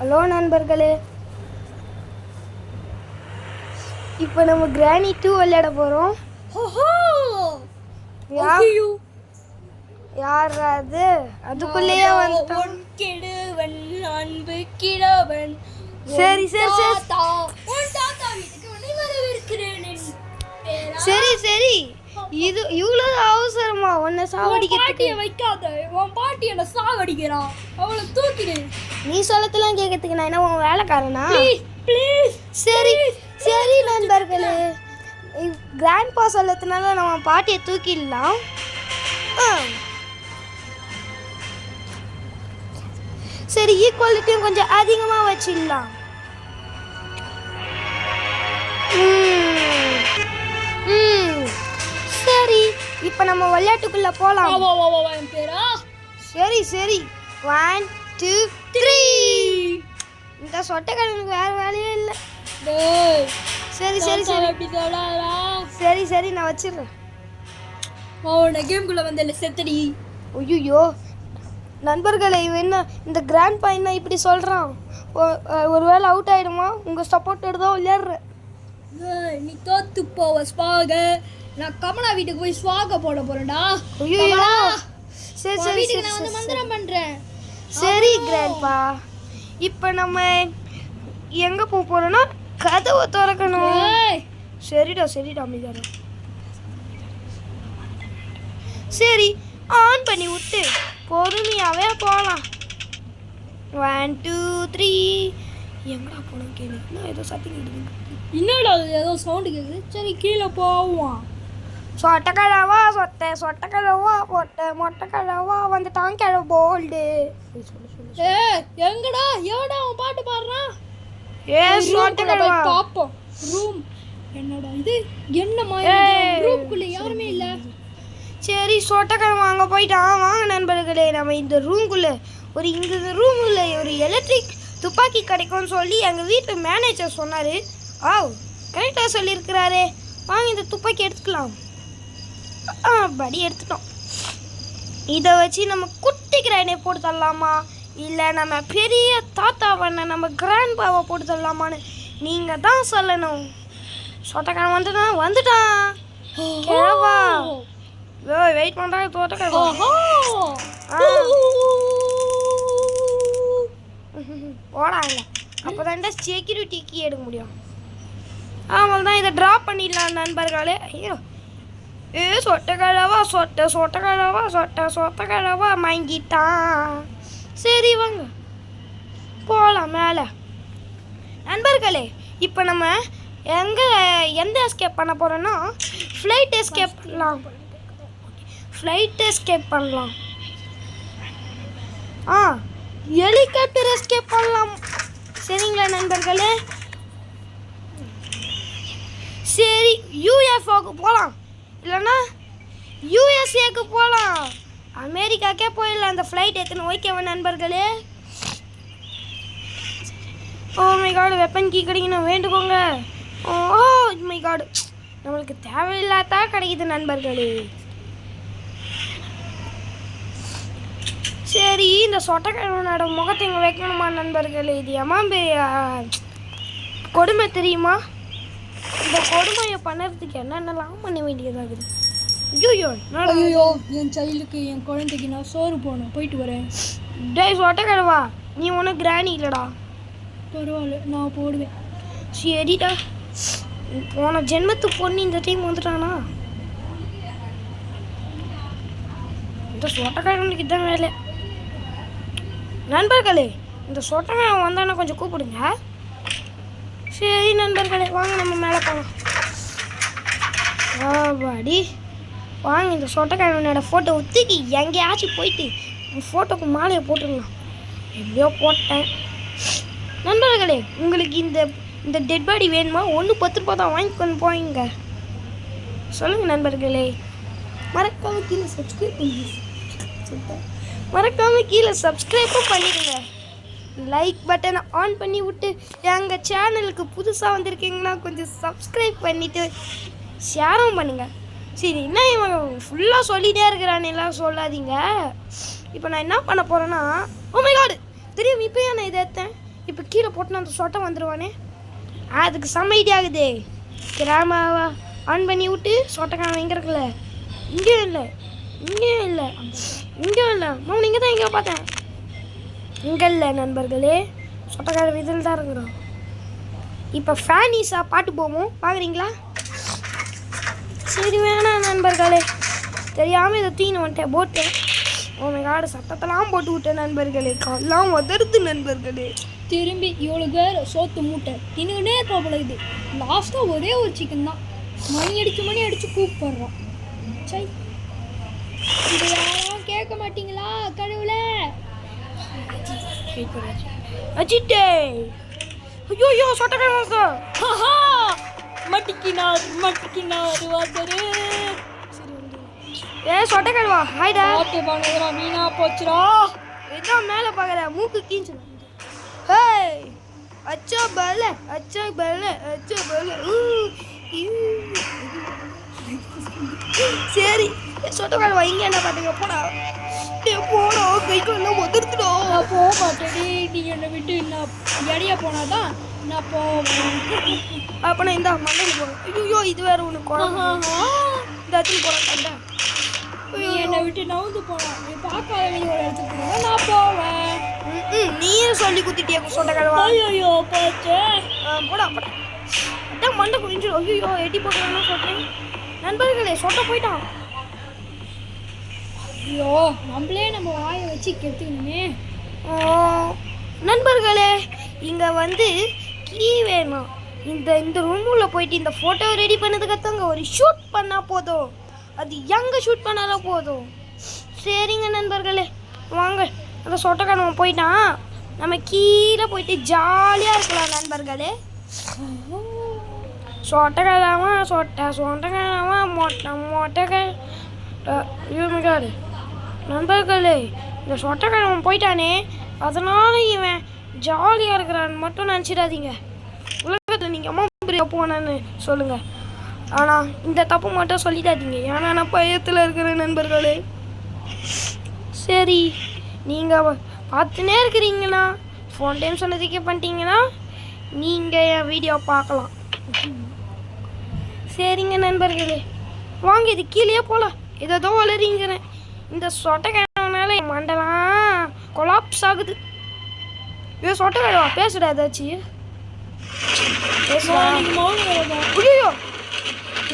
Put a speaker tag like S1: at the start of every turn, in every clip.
S1: Hello நண்பர்களே, இப்போ நம்ம கிராணி 2 விளையாட போகிறோம். யார் அது? அதுக்குள்ளேயே வந்துட்டான். சரி சரி சரி சரி, இது இவ்வளோ அவசரமா? உன்னை சாவடிக்க
S2: வைக்காத. உன் பாட்டி என்ன சாவடிக்கிறான், அவளை தூக்கிடு.
S1: நீ சொல்லத்தெல்லாம் கேட்கறதுக்கு நான் என்ன உன் வேலைக்காரனா?
S2: ப்ளீஸ்.
S1: சரி சரி நண்பர்களே, கிராண்ட்பா சொல்லத்தினால நம்ம பாட்டியை தூக்கிடலாம். சரி, ஈக்குவாலிட்டியும் கொஞ்சம் அதிகமாக வச்சிடலாம். சரி, இப்போ நம்ம விளையாட்டுக்குள்ள போகலாம். சரி சரி, 1 2 3. இந்த சொட்டைக்காரனுக்கு வேற வேலையே இல்லை. சரி சரி சரி சரி சரி, நான் வச்சிடுறேன்.
S2: கேம்குள்ள வந்து செத்தடி.
S1: ஐயோ நண்பர்களை, இவன் என்ன இந்த கிராண்ட்பா என்ன இப்படி சொல்கிறான்? ஒருவேளை அவுட் ஆகிடுமா? உங்கள் சப்போர்ட்டோடு தான் விளையாடுறேன்.
S2: நீ தோத்து போவ ஸ்வாக. நான் கமலா வீட்டுக்கு போய் ஸ்வாக போட போறேன்டா.
S1: ஐயோ சரி சரி,
S2: வீட்டுக்கு நான் வந்து மந்திரம் பண்றேன்.
S1: சரி கிராண்ட்பா, இப்போ நம்ம எங்கே போக போகிறோன்னா கதவை திறக்கணும். சரிடா சரிடா, அமைதியாடா. சரி, ஆன் பண்ணி விட்டு பொறுமையாகவே போகலாம். 1 2 3. எங்கடா போனோம் கேளு. ஏதோ சத்தம் கேட்குது.
S2: என்னடா ஏதோ சவுண்டு கேட்குது. சரி, கீழே போவான்.
S1: சொட்டக்கழவா சொட்டக்கழவா மொட்டைக்கழவா வந்துட்டான் கிழவு போல்டு.
S2: எங்கடா எவடா அவன் பாட்டு பாடுறான்?
S1: சொட்டக்கழவா
S2: பாப்போம். ரூம் என்னடா இது? என்ன ரூம்குள்ள யாருமே இல்ல.
S1: சரி, சொட்டக்கழவா அங்கே போயிட்டான். வாங்க நண்பர்களே, நம்ம இந்த ரூம்குள்ளே இந்த ரூமுள்ள ஒரு எலக்ட்ரிக் துப்பாக்கி கிடைக்கும்னு சொல்லி எங்கள் வீட்டு மேனேஜர் சொன்னார். கரெக்டாக சொல்லியிருக்கிறாரே. வாங்க இந்த துப்பாக்கி எடுத்துக்கலாம். படி எடுத்துட்டோம். இதை வச்சு நம்ம குட்டி கிராண்டை போட்டு தரலாமா, இல்லை நம்ம பெரிய தாத்தாவண்ண நம்ம கிராண்ட்பாவை போட்டு தரலாமான்னு நீங்கள் தான் சொல்லணும். சொட்டக்காரன் வந்துட்டான் கிழவா. வெயிட் பண்ணுறாங்க தோட்டக்கிழவா. போடாங்க, அப்போ தான்டா செக்யூரிட்டிக்கு எடுக்க முடியும். ஆமாம் தான், இதை ட்ராப் பண்ணிடலாம் நண்பர்களே. ஐயோ சொட்டக்கழவா சொட்டக்கழவா மங்கிட்டான். சரி வாங்க போகலாம் மேலே. நண்பர்களே, இப்போ நம்ம எந்த எஸ்கேப் பண்ண போகிறோன்னா ஃப்ளைட் எஸ்கேப் பண்ணலாம். ஹெலிகாப்டர் எஸ்கேப் பண்ணலாம். சரிங்களா நண்பர்களே? சரி, யூஎஃப்ஓக்கு போகலாம், இல்லைன்னா யூஎஸ்ஏக்கு போகலாம், அமெரிக்காக்கே போயிடலாம் அந்த ஃப்ளைட் எத்தனை. ஓகேவா நண்பர்களே? ஓ மை காடு, வெப்பன் கீ கிடைக்கணும், வேண்டுக்கோங்க. ஓ மை காடு, நம்மளுக்கு தேவையில்லாதா கிடைக்குது நண்பர்களே. சரி, இந்த சொட்டக்கிழவனோட முகத்தை இங்கே வைக்கணுமா நண்பர்களே? இது பெரிய கொடுமை தெரியுமா? இந்த கொடுமையை பண்ணுறதுக்கு என்னென்னலாம் பண்ண வேண்டியதாகுது.
S2: ஐயோ என் சைல்டுக்கு, என் குழந்தைக்கு நான் சோறு போனேன், போயிட்டு வரேன்.
S1: டேய் சொட்டக்கிழவா, நீ ஒன்றும் கிராணி இல்லைடா.
S2: பரவாயில்ல, நான் போடுவேன்.
S1: சரிடா, போன ஜென்மத்துக்கு பொண்ணு இந்த டைம் வந்துட்டானா? இந்த சொட்டக்கிழவனுக்கு தான் வேலை. நண்பர்களே, இந்த சொட்டக்கிழவன் வந்தானா கொஞ்சம் கூப்பிடுங்க. சரி நண்பர்களே, வாங்க நம்ம மேலே போகலாம். வாடி வாங்க, இந்த சொட்டக்கிழவனோட ஃபோட்டோ ஒத்துக்கி எங்கேயாச்சும் போயிட்டு ஃபோட்டோக்கு மாலையை போட்டுடலாம். எப்படியோ போட்டேன். நண்பர்களே, உங்களுக்கு இந்த டெட் பாடி வேணுமா? 10 ரூபா தான், வாங்கிக்கொண்டு போயிங்க. சொல்லுங்கள் நண்பர்களே. மறக்காமல் கீழே சப்ஸ்கிரைப்பும் பண்ணிடுங்க. லைக் பட்டனை ஆன் பண்ணி விட்டு எங்கள் சேனலுக்கு புதுசாக வந்திருக்கீங்கன்னா கொஞ்சம் சப்ஸ்கிரைப் பண்ணிவிட்டு ஷேரும் பண்ணுங்கள். சரி, என்ன இவன் ஃபுல்லாக சொல்லிகிட்டே இருக்கிறான்னு எல்லாம் சொல்லாதீங்க. இப்போ நான் என்ன பண்ண போகிறேன்னா, ஓ மை காட், தெரியும் இப்போ நான் இதை எடுத்தேன். இப்போ கீழே போட்டுனா அந்த சொட்டை வந்துடுவானே. அதுக்கு செம்ம ஐடியா ஆகுது. கிராமாவா ஆன் பண்ணி விட்டு சொட்டைக்காரன் எங்கே இருக்குல்ல, இங்கேயும் இல்லை, இங்கேயும் இல்லை, இங்கேயும் இல்லை. நான் இங்கே தான் எங்கேயோ பார்த்தேன். இங்கே இல்லை நண்பர்களே, சொட்டைக்காரன் இதில் தான் இருக்கிறோம். இப்போ ஃபேனிஸா பாட்டு போவோம், பார்க்குறீங்களா? சரி வேணாம் நண்பர்களே, தெரியாமல் இதை தூக்கின்னு வந்துட்டேன் போட்டு. உன் காடு சட்டத்தெல்லாம் போட்டு விட்டேன் நண்பர்களே, கால்லாம் உதருது நண்பர்களே.
S2: திரும்பி இவ்வளோ பேர் சோத்து மூட்டை தின்னுக்கிட்டே இருப்பா போல இது. லாஸ்ட்டாக ஒரே ஒரு சிக்கன் தான் மணி அடிச்சு கூப்பிட்றோம். சை, இது யாரும் கேட்க மாட்டீங்களா கடவுளே?
S1: அஜிட்டே, ஐயோ சொட்டக்காரன்
S2: மட்டிக்கினார் வாசரு.
S1: ஏ சொட்டக்காரவா, ஹாய்டா.
S2: பாட்டு பண்ணுறா வீணா போச்சுடா.
S1: இதான் மேலே பார்க்குற மூக்கு கீஞ்சு. ஹேய், அச்சா பல அச்சா பல அச்சா பல. சரி சொட்டக்காரவா, இங்கே என்ன பார்த்தீங்க? போடா போடா, கைக்கெல்லாம் உதர்த்துடும்.
S2: நான் போக மாட்டேடி, நீ என்னை விட்டு நான் எடைய போனாதான் நான் போவேன்.
S1: அப்போ இந்த மண்டைக்கு போகிறேன். ஐயோ இது வேறு ஒன்று குழம்பு இந்த இடத்துல போகிறேன்.
S2: நீ என்னை விட்டு நவுந்து போனா, நீ பார்க்காத நீ ஒரு இடத்துக்கு போனா நான் போவேன்.
S1: நீயே சொல்லி குத்திட்டியா சொட்டக்காரவா?
S2: ஐயோ போச்சு.
S1: போடா போடா, அதான் மண்டை குடிஞ்சிடும். ஐயோ எட்டி போக்கலாம்னு சொல்கிறேன் நண்பர்களே, சொட்ட போயிட்டான்.
S2: ஐயோ நம்மளே நம்ம வாயை வச்சு கெடுத்துக்கணுமே.
S1: நண்பர்களே, இங்கே வந்து கீ வேணும். இந்த ரூமில் போயிட்டு இந்த ஃபோட்டோ ரெடி பண்ணதுக்கத்தாங்க ஒரு ஷூட் பண்ணால் போதும். அது எங்கே ஷூட் பண்ணாலும் போதும். சரிங்க நண்பர்களே, வாங்க. அந்த சொட்டக்காரன் போயிட்டான், நம்ம கீழே போயிட்டு ஜாலியாக இருக்கலாம் நண்பர்களே. சொட்டக்காரமா சொட்டக்காரமா மொட்டைக்காரு நண்பர்களே, இந்த சொட்டக்காரன் போயிட்டானே, அதனால இவன் ஜாலியாக இருக்கிறான்னு மட்டும் நினச்சிடாதீங்க. உலகத்தில் நீங்கள் அம்மா பெரிய போனேன்னு சொல்லுங்கள், ஆனால் இந்த தப்பு மட்டும் சொல்லிடாதீங்க, ஏன்னா நான் பயத்தில் இருக்கிறேன் நண்பர்களே. சரி, நீங்கள் பார்த்துனே இருக்கிறீங்கன்னா, ஃபோன் டைம் சொன்னதுக்கே பண்ணிட்டீங்கன்னா நீங்கள் என் வீடியோ பார்க்கலாம். சரிங்க நண்பர்களே, வாங்க இது கீழே போகலாம். ஏதோ வளரிங்கிறேன். இந்த சொட்டைக்காரனால என் மண்டலாம் கொலாப்ஸ் ஆகுது. ஐயோ சொட்டைக்காரவா, பேசுடா ஏதாச்சும் பேசுவா. ஐயோ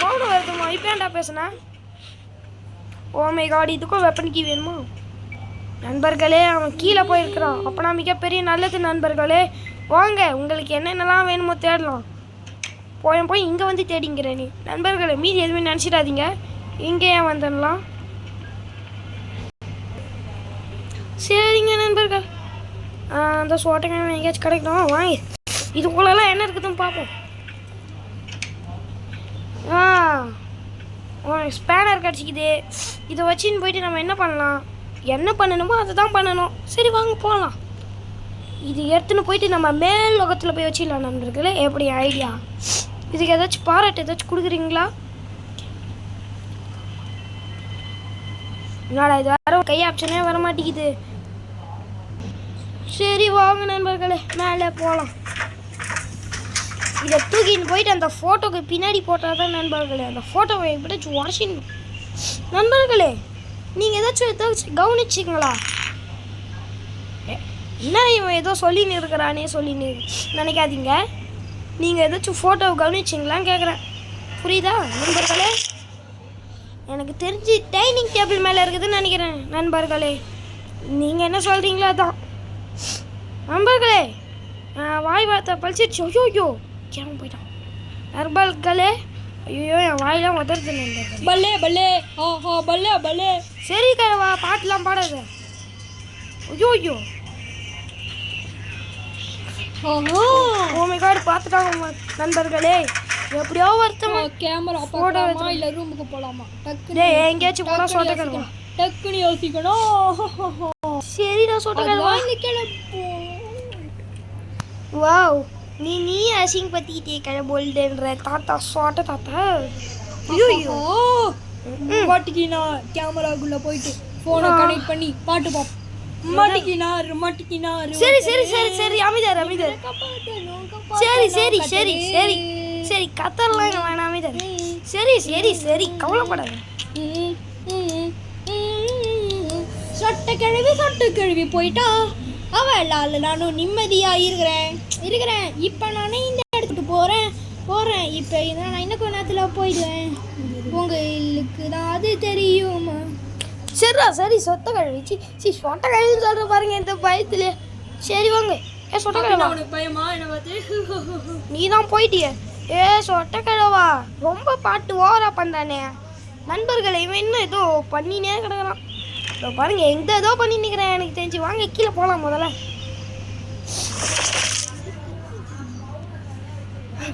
S1: மௌனம் வருதுமா, இப்போ ஏன்டா பேசுனா? ஓமை காடி, இதுக்கும் வெப்பன் கீ வேணுமா? நண்பர்களே, அவன் கீழே போயிருக்கிறான். அப்போனா மிகப்பெரிய நல்லது நண்பர்களே. வாங்க, உங்களுக்கு என்னென்னலாம் வேணுமோ தேடலாம். போய் இங்கே வந்து தேடிங்கிறேன் நீ நண்பர்களே. மீதி எதுவுமே நினச்சிடாதீங்க, இங்கே ஏன் வந்துடலாம். சரிங்க நண்பர்கள், அந்த சோட்டைக்கான எங்கேயாச்சும் கிடைக்கணும். வாங்கி இதுக்குள்ளெல்லாம் என்ன இருக்குதுன்னு பார்ப்போம். ஸ்பேனர் கிடச்சிக்குது. இதை வச்சுன்னு போயிட்டு நம்ம என்ன பண்ணலாம்? என்ன பண்ணணுமோ அதை தான் பண்ணணும். சரி வாங்க போகலாம். இது எடுத்துன்னு போயிட்டு நம்ம மேல் லோகத்தில் போய் வச்சிடலாம் நண்பர்களே. எப்படி ஐடியா? இதுக்கு ஏதாச்சும் பாராட்டு ஏதாச்சும் கொடுக்குறீங்களா? என்னடா இது வேறு கை ஆப்ஷனே வர மாட்டேங்குது. சரி வாங்க நண்பர்களே, மேலே போகலாம். இதை தூக்கின்னு போயிட்டு அந்த ஃபோட்டோக்கு பின்னாடி போட்டால் தான் நண்பர்களே அந்த ஃபோட்டோவை எப்படியாச்சும் உடச்சிடணும். நண்பர்களே, நீங்கள் ஏதாச்சும் கவனிச்சிங்களா? என்ன இவன் ஏதோ சொல்லின்னு இருக்கிறானே சொல்லின்னு நினைக்காதீங்க. நீங்கள் ஏதாச்சும் ஃபோட்டோவை கவனிச்சிங்களான்னு கேட்குறேன். புரியுதா நண்பர்களே? எனக்கு தெரிஞ்சு டைனிங் டேபிள் மேலே இருக்குதுன்னு நினைக்கிறேன் நண்பர்களே. நீங்கள் என்ன சொல்கிறீங்களோ அதான் நண்பர்களே. வாய் வார்த்தை பழிச்சிருச்சு. ஐயோ கேம போயிட்டான் நண்பர்களே. ஐயோ என் வாயெல்லாம் உதறது நண்பர்களே.
S2: பல்லே பல்லே ஆஹா பல்லே பல்லே.
S1: சரி கழவா, பாட்டுலாம் பாடாத. ஐயோ ஓமை கார்டு பார்த்துட்டாங்க நண்பர்களே. எப்படியோ வருத்தமா
S2: கேமரா போடாமா இல்ல ரூமுக்கு போலாமா? டக்குனு
S1: எங்கேயாச்சும் போனா சொட்டக்கணும்.
S2: டக்குனு யோசிக்கணும்.
S1: சரிடா சொட்டக்கணும். வாவ், நீ அசிங் பத்திக்கிட்டே கடை போல்டுன்ற தாத்தா சொட்ட தாத்தா.
S2: ஐயோ பாட்டுக்கு நான் கேமராக்குள்ள போயிட்டு போனை கனெக்ட் பண்ணி பாட்டு பார்ப்போம். மாட்டிக்கினார் மாட்டிக்கினார்.
S1: சரி சரி சரி சரி அமைதியார் அமைதியார். சரி சரி சரி சரி சரி கத்தரலாம் இங்கே வேணாம் அமைதியார். சரி சரி சரி கவலைப்படாத.
S2: சொட்ட கிழவி போயிட்டா அவளால் நானும் நிம்மதியாக இருக்கிறேன். இப்போ நானே இந்த இடத்துக்கு போகிறேன். இப்போ நான் இன்னும் கொஞ்ச நேரத்தில் போயிடுவேன். உங்களுக்கு தான் அது தெரியுமா?
S1: சரிடா சரி சொட்ட கழுவி சொட்ட கழுவின்னு சொல்கிற பாருங்க இந்த பயத்துல. சரி வாங்க. சொட்ட கழுவா
S2: பயமா என்ன பார்த்து?
S1: நீ தான் போயிட்டிய. சொட்ட கழுவா ரொம்ப பாட்டு ஓவரா பண்ணுறானே. நண்பர்களை இவன் இன்னும் ஏதோ பண்ணினே கிடக்குறான். இப்போ பாருங்க எந்த ஏதோ பண்ணி நிற்கிறேன் எனக்கு தெரிஞ்சு. வாங்க கீழே போகலாம் முதல்ல.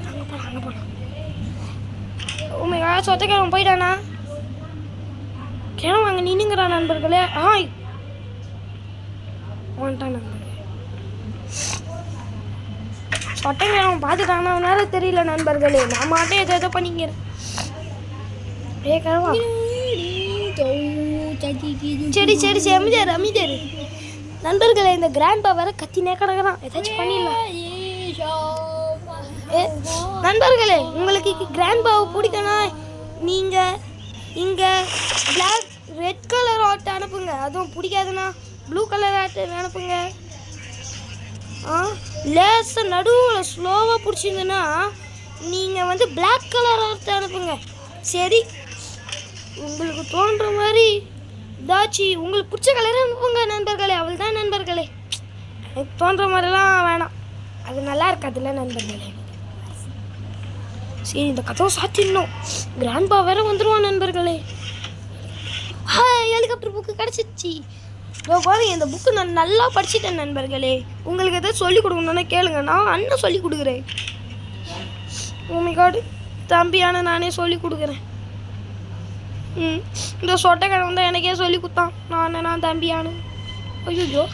S1: அங்கே போகலாம். உண்மையா சொத்த கிழவன் போயிட்டானா? கிழவன் அங்கே நின்னுங்கிறான் நண்பர்களே. வந்துட்டான் நண்பர்களே. சொட்டை கிழவன் பார்த்துட்டானா அவனால தெரியல நண்பர்களே. நான் மாட்டேன் ஏதோ பண்ணிக்கிறேன். கிழவா சரி சரி சரி அமைதியாரு. நண்பர்களே இந்த கிராண்ட் பா வேற கத்தினே கிடக்குறான். ஏதாச்சும் பண்ணிடலாம். நண்பர்களே உங்களுக்கு கிராண்ட் பாவை பிடிக்கனா நீங்கள் இங்கே பிளாக் ரெட் கலர் ஆட்டை அனுப்புங்க. அதுவும் பிடிக்காதுன்னா ப்ளூ கலர் ஆட்டை அனுப்புங்க. லேசாக நடுவில் ஸ்லோவாக பிடிச்சிருந்துன்னா நீங்கள் வந்து பிளாக் கலர் ஆட்டை அனுப்புங்க. சரி உங்களுக்கு தோன்ற மாதிரி ஏதாச்சும் உங்களுக்கு பிடிச்ச கலரை அனுப்புங்க நண்பர்களே. அவள் தான் நண்பர்களே. எனக்கு தோன்ற மாதிரிலாம் வேணாம். அது நல்லா இருக்காதுல்ல நண்பர்களே. சரி இந்த கதவை சாத்திடணும். கிராண்ட்பா வேற வந்துடுவான் நண்பர்களே. ஹெலிகாப்டர் புக்கு கிடச்சிச்சு. பாருங்க இந்த புக்கு நான் நல்லா படிச்சுட்டேன் நண்பர்களே. உங்களுக்கு எதாவது சொல்லிக் கொடுக்கணுன்னா கேளுங்க. நான் அண்ணன் சொல்லி கொடுக்குறேன். ஓமிகாடு தம்பியான நானே சொல்லி கொடுக்குறேன். இந்த சொட்டைக்கிழமை தான் எனக்கே சொல்லி கொடுத்தான். நான் தம்பியானு. ஐயோ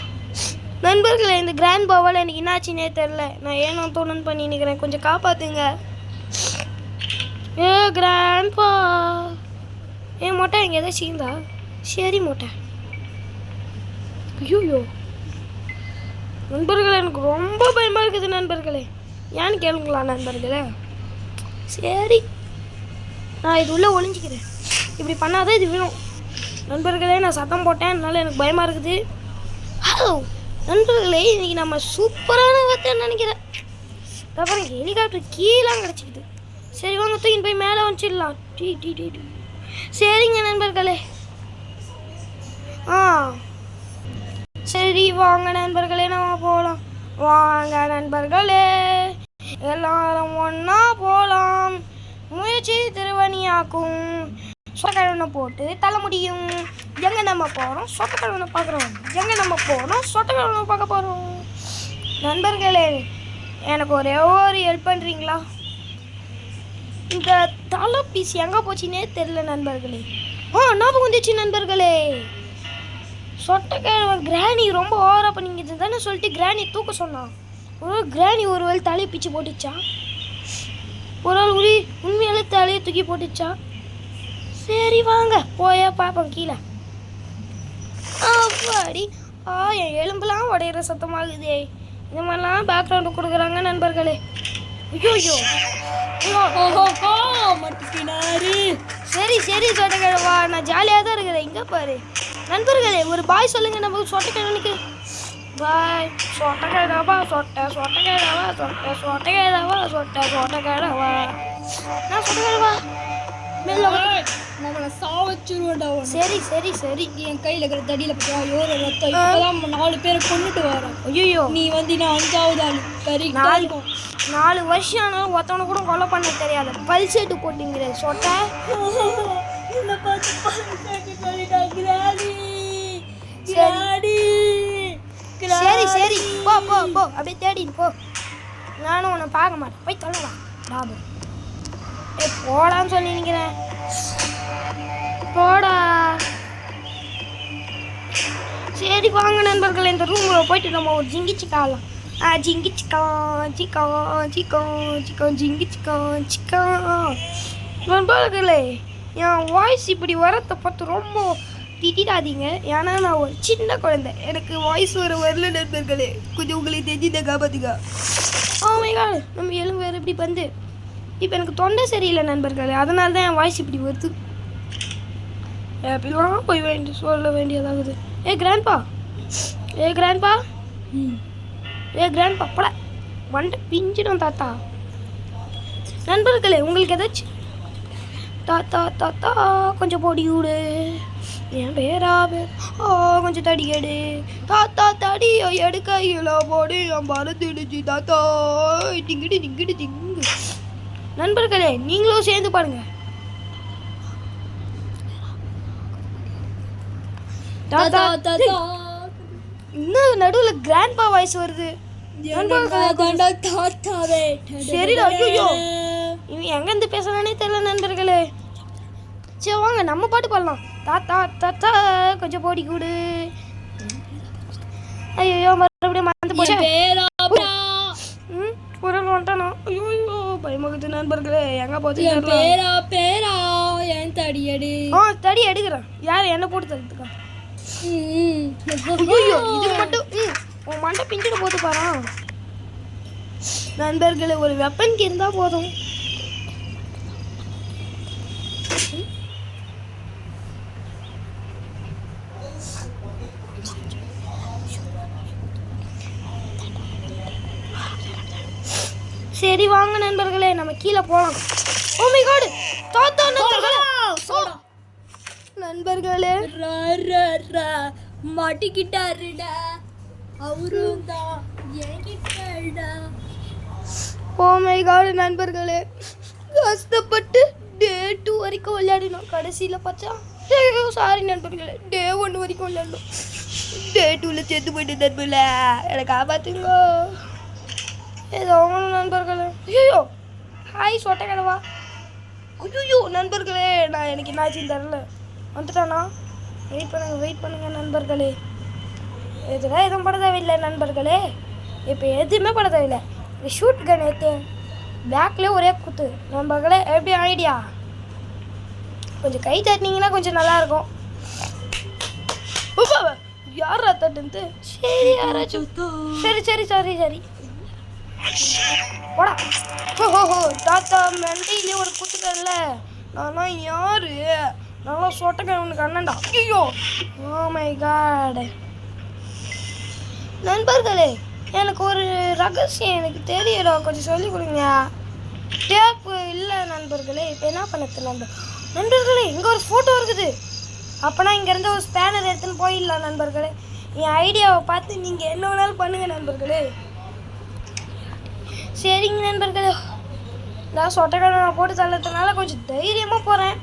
S1: நண்பர்களே இந்த கிராண்ட் பாவால் எனக்கு என்னாச்சுன்னே தெரில. நான் ஏனோ தோணுன்னு பண்ணி நிற்கிறேன். கொஞ்சம் காப்பாற்றுங்க. கிராண்ட் பா மொட்டை எங்கே எதாவது சீந்தா? சரி மொட்டை. ஐயோ நண்பர்களே எனக்கு ரொம்ப பயமாக இருக்குது நண்பர்களே. ஏன்னு கேளுங்களா நண்பர்களே? சரி நான் இது உள்ளே ஒளிஞ்சிக்கிறேன். இப்படி பண்ணாதான் இது விழும். நண்பர்களே நான் சத்தம் போட்டேன், அதனால எனக்கு பயமாக இருக்குது. நண்பர்களே இன்னைக்கு நம்ம சூப்பரான வார்த்தைன்னு நினைக்கிறேன். அப்புறம் ஹெலிகாப்டர் கீழே கிடச்சிக்குது. சரி வாங்க தூக்கின்னு போய் மேலே வந்துச்சிடலாம். சரிங்க நண்பர்களே. சரி வாங்க நண்பர்களே நம்ம போகலாம். வாங்க நண்பர்களே எல்லாரும் ஒன்றா போகலாம். முயற்சி திருவணியாக்கும். சொட்டக்கிழவனை போட்டு தலை முடியும். எங்கே நம்ம போகிறோம்? சொட்டக்கிழவனை பார்க்குறோம். எங்கே நம்ம போகிறோம்? சொட்டக்கிழவனை பார்க்க போகிறோம். நண்பர்களே எனக்கு ஒரே ஒரு ஹெல்ப் பண்ணுறீங்களா? இந்த தலை பீஸ் எங்கே போச்சுன்னே தெரில நண்பர்களே. ஞாபகம் வந்துச்சு நண்பர்களே. சொட்டக்கிழவன் கிராணி ரொம்ப ஓவராக பண்ணிக்கிட்டு தானே சொல்லிட்டு கிராணி தூக்க சொன்னான். கிராணி ஒரு வேளை தலையை பிச்சு போட்டுச்சா? ஒரு ஆள் உண்மையாலே தலையை தூக்கி போட்டுச்சா? சரி வாங்க போய பார்ப்போம் கீழே. அப்பாடி என் எலும்புலாம் உடையிற சத்தமாகுதே. இந்த மாதிரிலாம் பேக்ரவுண்டு கொடுக்குறாங்க நண்பர்களே. ஐயோ சரி சரி சொட்டக்கிழவா நான் ஜாலியாக தான் இருக்கிறேன். இங்கே பாரு நண்பர்களே ஒரு பாய் சொல்லுங்கள் நம்ம சொட்டக்கிழவனுக்கு. பாய் சொட்டக்கிழவா சொட்டக்கிழவா சொட்டக்கிழவா நான் சொட்டக்கிழவா
S2: நம்மளை சாவச்சிருவேன்டா.
S1: சரி சரி சரி
S2: என் கையில் இருக்கிற தடியில் பற்றியா யோர ரத்தம். இப்போதான் 4 பேரை கொண்டுட்டு வரேன்.
S1: ஐயோ
S2: நீ வந்து நான் 5வது ஆள். சரி
S1: 4 வருஷம் ஆனாலும் ஒருத்தவனை கூட கொலை பண்ண தெரியாது. பல்சேட்டு போட்டிங்கிற சொட்டை. சரி சரி போ போ போ அப்படியே தேடின்னு போ. நானும் உன்னை பார்க்க மாட்டேன். போய் சொல்லலாம் டாபு. போடான்னு சொல்லி நிற்கிறேன். போடா. சரி வாங்க நண்பர்கள் இந்த ரூமில் போயிட்டு நம்ம ஒரு ஜிங்கிச்சிக்காலாம். ஜிங்கிச்சிக்கா நண்பர்களே என் வாய்ஸ் இப்படி வரத்தை பார்த்து ரொம்ப திட்டாதீங்க, ஏன்னா நான் ஒரு சின்ன குழந்தை, எனக்கு வாய்ஸ் வரல நண்பர்களே, கொஞ்சம் உங்களை தெரிஞ்சுத காப்பாத்துங்க. ஆமைகால் நம்ம எலும்பு வேறு இப்படி வந்து இப்போ எனக்கு தொண்டை சரியில்லை நண்பர்களே, அதனால தான் என் வாய்ஸ் இப்படி வருது. எப்படிலாம் போய் சொல்ல வேண்டியதாகுது. ஏ கிராண்ட்பா, ஏ கிராண்ட்பா, ஏ கிராண்ட்பா பட வண்டை பிஞ்சிடும் தாத்தா. நண்பர்களே உங்களுக்கு ஏதாச்சும் தாத்தா தாத்தா கொஞ்சம் பொடி விடு, என் பேரா கொஞ்சம் தடி எடு தாத்தா, தடி எடுக்கையில் போடு, என் பறந்துடுச்சு தாத்தா, டிங்கிடு டிங்கிடு டிங்கு. நண்பர்களே நீங்களும் சேர்ந்து பாருங்க. தாத்தா தாத்தா இன்னும் நடுவில் கிராண்ட்பா வாய்ஸ் வருது. சரிடா, ஐயோ இவன் எங்கேருந்து பேசுறானே தெரியல நண்பர்களே. சரி வாங்க நம்ம பாட்டு பாடலாம். தாத்தா தாத்தா கொஞ்சம் போடி கூடு. ஐயோ மறுபடியும் மறந்து போச்சு. குரல் வந்துட்டானா? ஐயோ பயமாகுது நண்பர்களே, எங்க போச்சு?
S2: தடி எடு.
S1: தடி எடுக்கிறேன். யார் என்ன போட்டு தடுத்துக்கா? ஐயோ இது மட்டும் உன் மண்டை பிஞ்சிட்டு போட்டு பாரு நண்பர்களே, ஒரு வெப்பனுக்கு இருந்தா போதும். சரி வாங்க நண்பர்களே நம்ம கீழே போலாம். ஓ மை காட் தாத்தா நண்பர்களே
S2: மாட்டிக்கிட்டாருடா, அவரும் தான் என்கிட்டடா.
S1: ஓ மை காட் நண்பர்களே, கஷ்டப்பட்டு டே 2 வரைக்கும் விளையாடினோம், கடைசியில் பார்த்தா சாரி நண்பர்களே, டே 1 வரைக்கும் விளையாடணும், டே 2ல சேர்த்து போயிட்டு நண்பர்களே எனக்கு காப்பாத்துங்க ஏதோ நண்பர்களே. ஐயோ ஹாய் சொட்டை கடவா. ஐயோ நண்பர்களே நான் எனக்கு என்னாச்சுன்னு தெரில, வந்துட்டானா? வெயிட் பண்ணுங்க நண்பர்களே. இதெல்லாம் எதுவும் பட தேவையில்லை நண்பர்களே, இப்போ எதுவுமே பட தேவையில்லை. ஷூட் கன் எடுத்து பேக்லேயே ஒரே குத்து நண்பர்களே. எப்படி ஐடியா? கொஞ்சம் கை தட்டினீங்கன்னா கொஞ்சம் நல்லாயிருக்கும். யாரா தட்டுன்ட்டு? சரி யாராச்சும் சரி சரி சரி சரி போடா. ஓஹோ தாத்தா மெண்டையிலே ஒரு குத்துக்கல்ல, நான்லாம் யாரு? நல்லா சொட்டக்கன் உனக்கு அண்ணன்டா. ஐயோ ஓ மை காட் நண்பர்களே, எனக்கு ஒரு ரகசியம் எனக்கு தெரியல, கொஞ்சம் சொல்லிக் கொடுங்க. டேப்பு இல்லை நண்பர்களே, இப்போ என்ன பண்ணது நண்பர்களே? இங்கே ஒரு ஃபோட்டோ இருக்குது, அப்போனா இங்கேருந்து ஒரு ஸ்பேனர் எடுத்துன்னு போயிடலாம் நண்பர்களே. என் ஐடியாவை பார்த்து நீங்கள் என்ன வேணாலும் பண்ணுங்கள் நண்பர்களே. சரிங்க நண்பர்களே, நான் சொட்டக்கடை நான் போட்டு தள்ளதுனால கொஞ்சம் தைரியமாக போகிறேன்.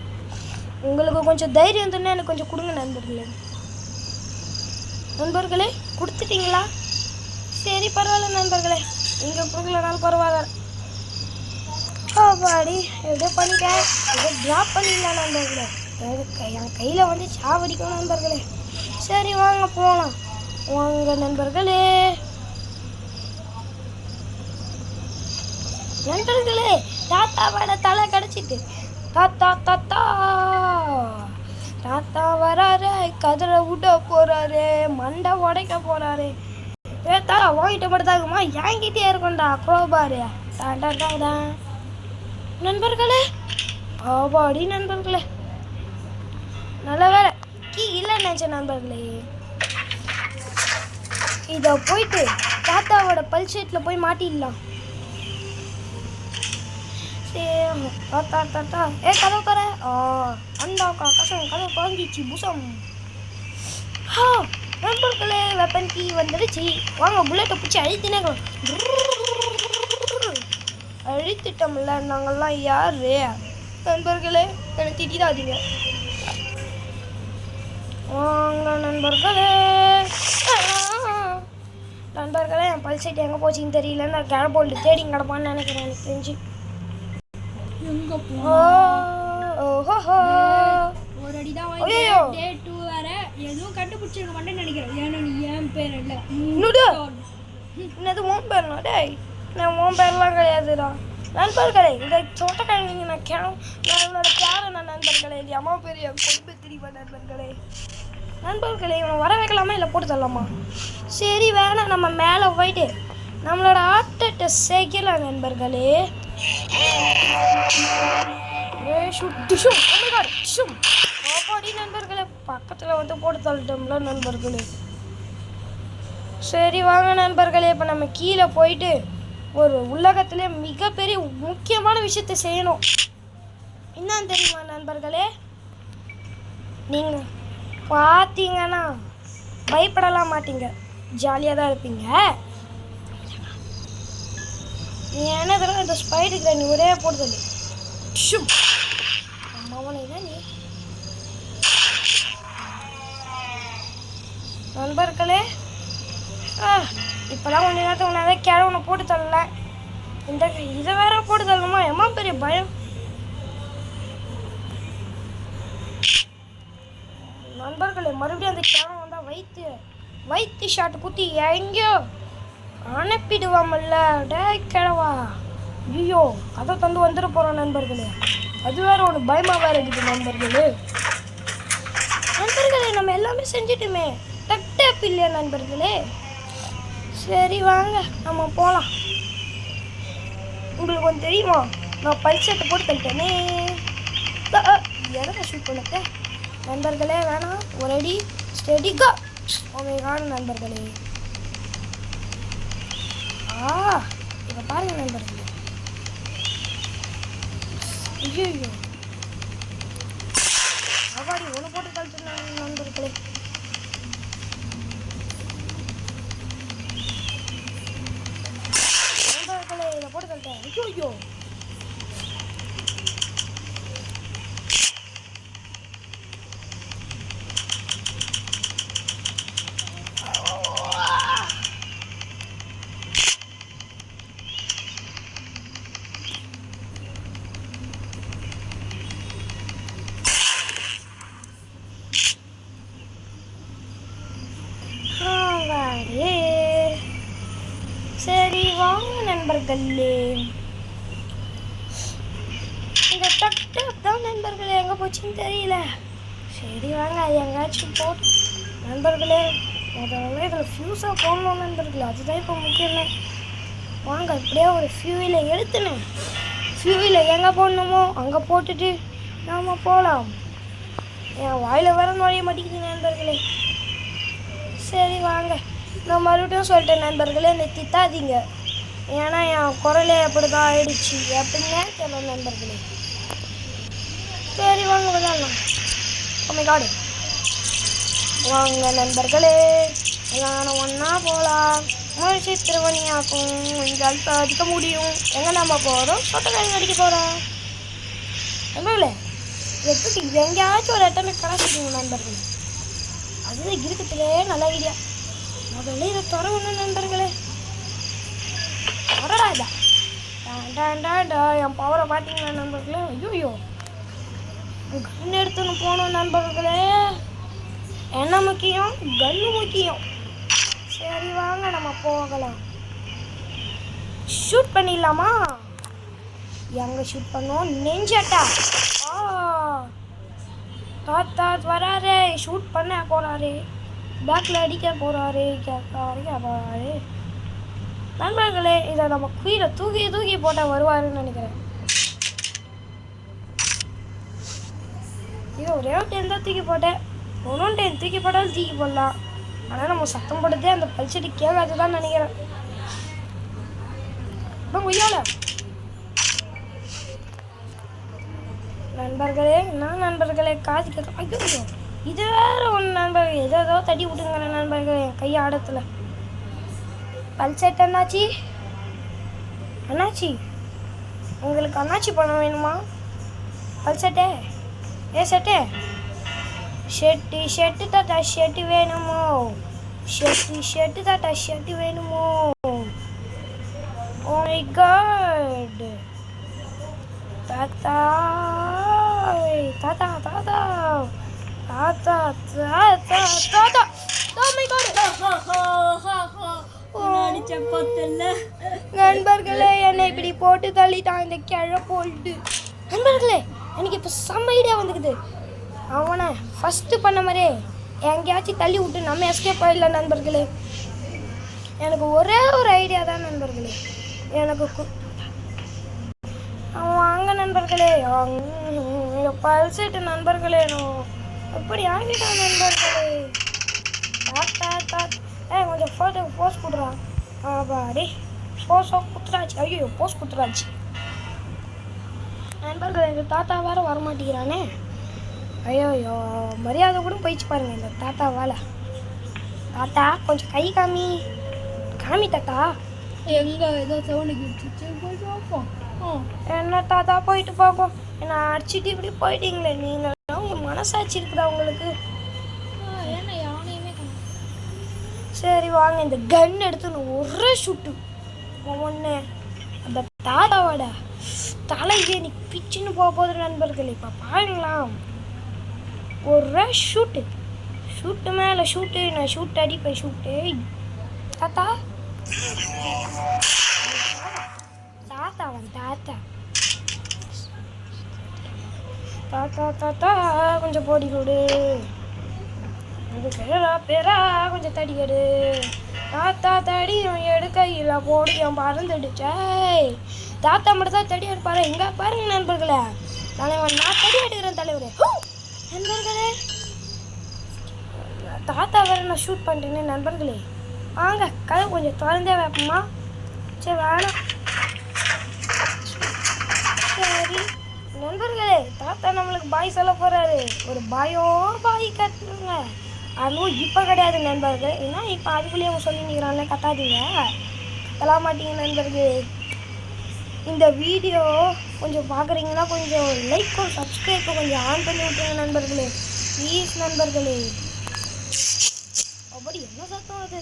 S1: உங்களுக்கு கொஞ்சம் தைரியம் தண்ணே எனக்கு கொஞ்சம் கொடுங்க நண்பர்களே. நண்பர்களே கொடுத்துட்டீங்களா? சரி பரவாயில்ல நண்பர்களே, நீங்கள் கொடுக்கலனாலும் பரவாயில்ல. பாடி எப்படியோ பண்ணிட்டேன், ஏதோ ட்ராப் பண்ணிடலாம் நண்பர்களே. என் கையில் வந்து சாவடிக்கும் நண்பர்களே. சரி வாங்க போகலாம் வாங்க நண்பர்களே. நண்பர்களே தாத்தாவோட தலை கிடச்சிட்டு தாத்தா தாத்தா தாத்தா வராரு, கதிரை விட போறாரு, மண்டை உடைக்க போறாரு. தாத்தா வாங்கிட்ட மட்டும் தாக்குமா, என்கிட்டே இருக்கும்டா குரோபாரு. தான் நண்பர்களே ஆபாடி நண்பர்களே, நல்ல வேலை கீ இல்லைன்னு நினச்சேன் நண்பர்களே. இதை போயிட்டு தாத்தாவோட பல் ஷீட்டில் போய் மாட்டிடலாம். தாத்தா தாத்தா ஏ கதவு தர அண்டாக்கா கசம் கதவு குழஞ்சிச்சு புசம். நண்பர்களே வெப்பன் கீ வந்துடுச்சு, வாங்க புல்லட்டை பிடிச்சி அழித்தினே. அழித்திட்டோம்ல நாங்கள்லாம் யாரு? நண்பர்களே என்னை திட்டாதீங்க. வாங்க நண்பர்களே. நண்பர்களே என் பல் சைட் எங்கே போச்சுன்னு தெரியல, நான் கேரபோல்டு தேடி கிடப்பான்னு நினைக்கிறேன். எனக்கு தெரிஞ்சு
S2: ஒரு அடிதான் டே 2 வேற எதுவும் கண்டுபிடிச்சிருக்க மாட்டேன்னு நினைக்கிறேன். ஏன்னா நீ என் பேர் இல்லை
S1: என்னது உன் பேர்னா? டேய் நான் உன் பேர்லாம் கிடையாதுடா. நண்பர்களே இந்த தோட்டக்காரங்க நான் என்னோட கேரன நண்பர்களே இது அம்மா பெரிய கொண்டு தெரியுமா நண்பர்களே. நண்பர்களே இவனை வர வைக்கலாமா இல்லை போட்டு தரலாமா? சரி வேணாம், நம்ம மேலே போயிட்டு நம்மளோட ஆட்டத்தை சேர்க்கலாம் நண்பர்களே. நண்பர்களே பக்கத்தில் வந்து போட்டு தள்ளிட்டோம்ல நண்பர்களே. சரி வாங்க நண்பர்களே, இப்போ நம்ம கீழே போயிட்டு ஒரு உலகத்திலே மிகப்பெரிய முக்கியமான விஷயத்தை செய்யணும். என்னன்னு தெரியுமா நண்பர்களே? நீங்கள் பார்த்தீங்கன்னா பயப்படலாம் மாட்டீங்க, ஜாலியாக தான் இருப்பீங்க. நீ என்ன தடவை இந்த ஸ்பைடர் நீ ஒரே போடுதல் அம்மாவனை தான் நீ. நண்பர்களே இப்போலாம் கொஞ்ச நேரத்துக்கு முன்னாடி கிழவனை போட்டு தரல, இந்த இதை வேற போட்டு தரணுமா? எம்மா பெரிய பயம். நண்பர்களே மறுபடியும் அந்த கிழவன் வந்தால் வைத்து ஷாட் குத்தி எங்கேயோ அனுப்பிடுவாமல்ல. டே கிழவா, ஐயோ அதை தந்து வந்துட போகிறோம் நண்பர்களே. அது வேற ஒன்று பயமாக வேற இருக்குது நண்பர்களே. நம்ம எல்லாமே செஞ்சுட்டுமே, டப் இல்லையா நண்பர்களே? சரி வாங்க நம்ம போகலாம். உங்களுக்கு ஒன்று தெரியுமா, நான் பல்சட்டை போட்டு தள்ளிட்டேனே. எதை ஷூட் பண்ண நண்பர்களே? வேணாம், ஒரு அடி ஸ்டெடிக்கா காணும் நண்பர்களே. இப்போ பாருங்க நண்பர்களே. ஐயோ அவாடி ஒன்று போட்டு கழிச்சிருந்தாங்க நண்பர்களே. நண்பர்களே இதை போட்டு கழிட்டேன். ஐயோ சரி வாங்க நண்பர்களே, இந்த டக் தான் நண்பர்களே எங்கே போச்சுன்னு தெரியல. சரி வாங்க அது எங்கேயாச்சும் போட்டு நண்பர்களே. முதல்ல இதில் ஃபியூஸாக போடணும் நண்பர்களே, அதுதான் இப்போ முக்கியம். வாங்க அப்படியே ஒரு ஃபியூவில் எடுத்துனேன். ஃபியூவில் எங்கே போடணுமோ அங்கே போட்டுட்டு நாம் போகலாம். என் வாயில் வேற நுழைய மாட்டேங்குது நண்பர்களே. சரி வாங்க, நான் மறுபடியும் சொல்லிட்டேன் நண்பர்களே, இந்த திட்டாதீங்க, ஏன்னா என் குரலே அப்படி தான் ஆயிடுச்சு அப்படின்னே தெரியல நண்பர்களே. சரி வாங்க விளையாடலாம். காடு வாங்க நண்பர்களே, எல்லாரும் ஒன்றா போகலாம். முயற்சி திருவணியாக்கும் எங்களால் அடிக்க முடியும். எங்கே நம்ம போகிறோம்? சொட்டக்காரங்க அடிக்க போகிறோம் நண்பர்களே. எப்படி எங்கேயாச்சும் ஒரு இடத்துல கலாச்சிக்கணும் நண்பர்களே, அதுதான் இருக்கத்திலே நல்ல ஐடியா. முதல்ல இதை தொடங்கணும் நண்பர்களே. தொடடா இதாண்டா என் பவரை பார்த்தீங்களா நண்பர்களே? ஐயோ கன் எடுத்துன்னு போகணும் நண்பர்களே. என்ன முக்கியம்? கன்னு முக்கியம். சரி வாங்க நம்ம போகலாம். ஷூட் பண்ணிடலாமா? எங்கே ஷூட் பண்ணுவோம்? நெஞ்சட்டா. தாத்தா வராரு, ஷூட் பண்ண போகிறாரு, பேக்கில் அடிக்க போகிறாரு, கேட்பாரு நண்பர்களே. இதை நம்ம கீழே தூக்கி போட்டால் வருவாருன்னு நினைக்கிறேன். இது ஒரே ஒரு டைம் தான் தூக்கி போட்டேன். ஒன்றும் டைம் தூக்கி போட்டாலும் தூக்கி போடலாம். ஆனால் நம்ம சத்தம் போட்டதே அந்த பல்செடி கேட்காது தான் நினைக்கிறேன். உய்யால நண்பர்களே, நான் நண்பர்களே காது கேட்க. ஐயோ இது வேற ஒன்று நண்பர்கள், ஏதோ தட்டி விட்டுங்க நண்பர்கள் என் கை ஆடத்தில். பல்செட் அண்ணாச்சி, உங்களுக்கு அண்ணாச்சி பணம் வேணுமா? பல்செட்டே செட்டே ஷெட்டு தாத்தா ஷெட்டு வேணுமோ? ஷெட்டு தாத்தா ஷெட்டு வேணுமோ? ஓ மை காட் தாத்தா தாத்தா தாத்தா தாத்தா தாத்தா தாத்தா. ஓ மை காட்
S2: அடிச்சேன் பார்த்தல.
S1: நண்பர்களே என்னை இப்படி போட்டு தள்ளிட்டான் இந்த கிழ போல்ட்டு. நண்பர்களே எனக்கு இப்போ செம்ம ஐடியா வந்துக்குது. அவனை ஃபஸ்ட்டு பண்ண மாதிரியே எங்கேயாச்சும் தள்ளி விட்டு நம்ம எஸ்கேப் ஆகிடலாம் நண்பர்களே. எனக்கு ஒரே ஒரு ஐடியா தான் நண்பர்களே. எனக்கு அவன் வாங்க நண்பர்களே, பல்செட்டு நண்பர்களே, எப்படி ஆகிட்டான் நண்பர்களே. கொஞ்சம் ஃபோட்டோ போஸ்ட் கொடுறான். பாடி போஸோ குத்துறாச்சு. ஐயோ போஸ்ட் குத்துறாச்சு நண்பர்களே. எங்கள் தாத்தா வேறு வரமாட்டேங்கிறானே. ஐயோ மரியாதை கூட போயிடுச்சு பாருங்க இந்த தாத்தாவால். தாத்தா கொஞ்சம் கை காமி தாத்தா.
S2: எங்கே ஏதோ சவுண்டுக்கு வச்சு போயிட்டு பார்ப்போம்.
S1: என்ன தாத்தா போயிட்டு பார்ப்போம். என்னை அடிச்சுட்டு இப்படி போயிட்டீங்களே நீங்கள். உங்கள் மனசாட்சி இருக்குதா உங்களுக்கு?
S2: ஏன்னா யானையுமே
S1: சரி வாங்க இந்த கன் எடுத்து ஒரே ஷூட்டு ஒன்று அந்த தாத்தாவோட தலையே நீ பிச்சுன்னு போக போகுது நண்பர்கள். இப்போ பாருங்களாம் ஒரே ஷூட்டு மேலே ஷூட்டு. நான் ஷூட் அடிப்பேன் ஷூட்டு. தாத்தா கொஞ்சம் போடி கொடு. பேரா கொஞ்சம் தடி எடு. தாத்தா தடி எடுக்கையில் போடி என் பறந்துடுச்சே. தாத்தா மட்டும் தான் தடி எடுப்பாரு. எங்கே பாருங்க நண்பர்களே, தலைவன் நான் தடி எடுக்கிறேன் தலைவரே. நண்பர்களே தாத்தா வேற நான் ஷூட் பண்ணுறேன்னு நண்பர்களே. வாங்க கதை கொஞ்சம் திறந்தே வைப்போமா? சரி வேணாம். சரி நண்பர்களே, தாத்தா நம்மளுக்கு பாய் சொல்ல போகிறாரு. ஒரு பாய் கத்துருங்க. அதுவும் இப்போ கிடையாது நண்பர்களே. ஏன்னா இப்போ அதுக்குள்ளேயே அவங்க சொல்லி நிற்கிறாங்களே, கத்தாதீங்க, கத்தலாம் மாட்டீங்க நண்பர்களே. இந்த வீடியோ கொஞ்சம் பார்க்குறீங்கன்னா கொஞ்சம் லைக்கும் சப்ஸ்கிரைப்பும் கொஞ்சம் ஆன் பண்ணி விட்டுருங்க நண்பர்களே, ப்ளீஸ் நண்பர்களே. அப்படி என்ன சத்தம் அது?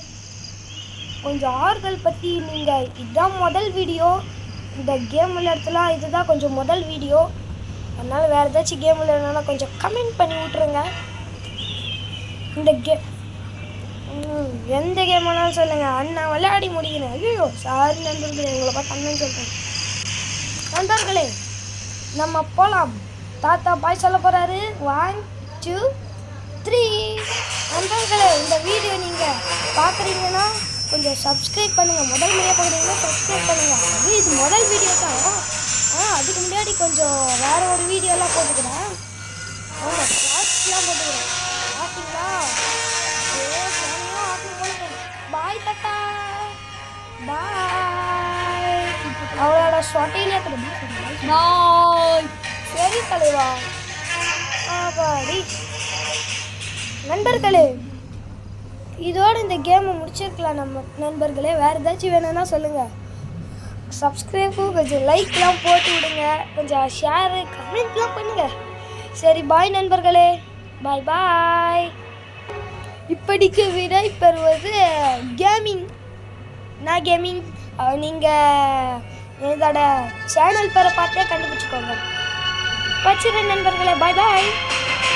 S1: கொஞ்சம் ஆறுதல் பற்றி நீங்கள் இதுதான் முதல் வீடியோ. இந்த கேம் விளையாடுறதுலாம் இதுதான் கொஞ்சம் முதல் வீடியோ. அதனால் வேறு ஏதாச்சும் கேம் விளையாடுனா கொஞ்சம் கமெண்ட் பண்ணி விட்ருங்க. இந்த கேம் எந்த கேம் வேணாலும் சொல்லுங்கள், அண்ணா விளையாடி முடிக்கணும். ஐயோ சாரி நண்பர்களே, உங்களை பார்த்து அண்ணன் சொல்கிறேன். நண்பர்களே நம்ம போகலாம். தாத்தா பாய் சொல்ல போகிறாரு. 1 2 3. நண்பர்களே இந்த வீடியோ நீங்கள் பார்க்குறீங்கன்னா கொஞ்சம் சப்ஸ்கிரைப் பண்ணுங்கள். முதல் முறையாக பார்க்குறீங்கன்னா சப்ஸ்கிரைப் பண்ணுங்கள். இது முதல் வீடியோ தான். அதுக்கு முன்னாடி கொஞ்சம் வேறு ஒரு வீடியோலாம் போட்டுக்கிறேன். ஷார்ட்ஸ்லாம் போட்டுக்கிறேன் பார்த்தீங்களா? பாய் தாத்தா பாய். அவளோட சொட்டையிலே பாய். சரி தலைவா. பாடி நண்பர்களே, இதோடு இந்த கேமை முடிச்சிருக்கலாம் நம்ம நண்பர்களே. வேறு ஏதாச்சும் வேணும்னா சொல்லுங்கள். சப்ஸ்கிரைபும் கொஞ்சம் லைக்லாம் போட்டு விடுங்க, கொஞ்சம் ஷேரு கமெண்ட்லாம் பண்ணுங்கள். சரி பாய் நண்பர்களே, பாய் பாய். இப்படிக்கு விடை பெறுவது கேமிங். நான் கேமிங். நீங்கள் என்னோட சேனல் பேரை பார்த்தே கண்டுபிடிச்சிக்கோங்க. வச்சுருங்க நண்பர்களே, பாய் பாய்.